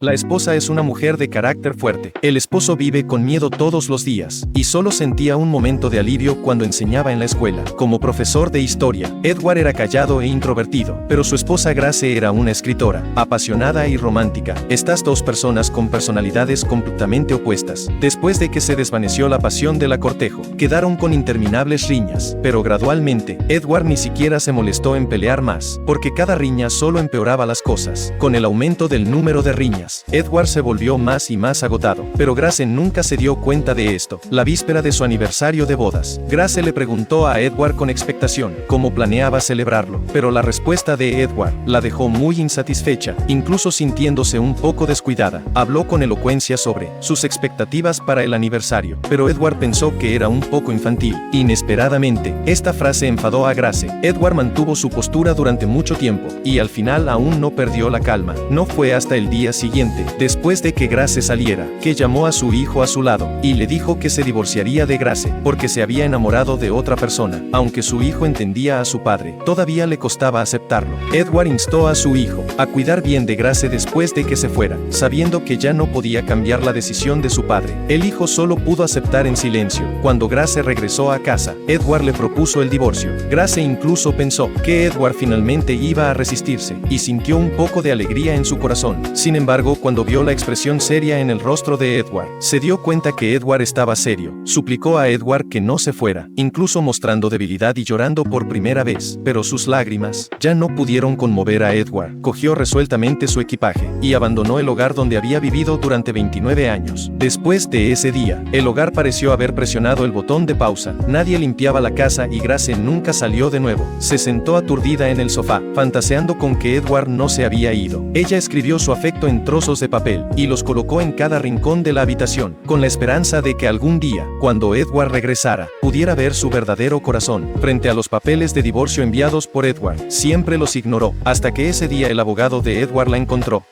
La esposa es una mujer de carácter fuerte. El esposo vive con miedo todos los días, y solo sentía un momento de alivio cuando enseñaba en la escuela. Como profesor de historia, Edward era callado e introvertido, pero su esposa Grace era una escritora, apasionada y romántica. Estas dos personas con personalidades completamente opuestas. Después de que se desvaneció la pasión de la cortejo, quedaron con interminables riñas, pero gradualmente, Edward ni siquiera se molestó en pelear más, porque cada riña solo empeoraba las cosas. Con el aumento del número de riñas, Edward se volvió más y más agotado, pero Grace nunca se dio cuenta de esto. La víspera de su aniversario de bodas, Grace le preguntó a Edward con expectación cómo planeaba celebrarlo, pero la respuesta de Edward la dejó muy insatisfecha, incluso sintiéndose un poco descuidada. Habló con elocuencia sobre sus expectativas para el aniversario, pero Edward pensó que era un poco infantil. Inesperadamente, esta frase enfadó a Grace. Edward mantuvo su postura durante mucho tiempo, y al final aún no perdió la calma. No fue hasta el día siguiente, después de que Grace saliera, que llamó a su hijo a su lado, y le dijo que se divorciaría de Grace, porque se había enamorado de otra persona. Aunque su hijo entendía a su padre, todavía le costaba aceptarlo. Edward instó a su hijo a cuidar bien de Grace después de que se fuera, sabiendo que ya no podía cambiar la decisión de su padre. El hijo solo pudo aceptar en silencio. Cuando Grace regresó a casa, Edward le propuso el divorcio. Grace incluso pensó que Edward finalmente iba a resistirse, y sintió un poco de alegría en su corazón. Sin embargo, cuando vio la expresión seria en el rostro de Edward, se dio cuenta que Edward estaba serio. Suplicó a Edward que no se fuera, incluso mostrando debilidad y llorando por primera vez, pero sus lágrimas ya no pudieron conmover a Edward. Cogió resueltamente su equipaje y abandonó el hogar donde había vivido durante 29 años. Después de ese día, el hogar pareció haber presionado el botón de pausa. Nadie limpiaba la casa y Grace nunca salió de nuevo. Se sentó aturdida en el sofá, fantaseando con que Edward no se había ido. Ella escribió su afecto en trozos de papel y los colocó en cada rincón de la habitación, con la esperanza de que algún día, cuando Edward regresara, pudiera ver su verdadero corazón. Frente a los papeles de divorcio enviados por Edward, siempre los ignoró, hasta que ese día el abogado de Edward la encontró.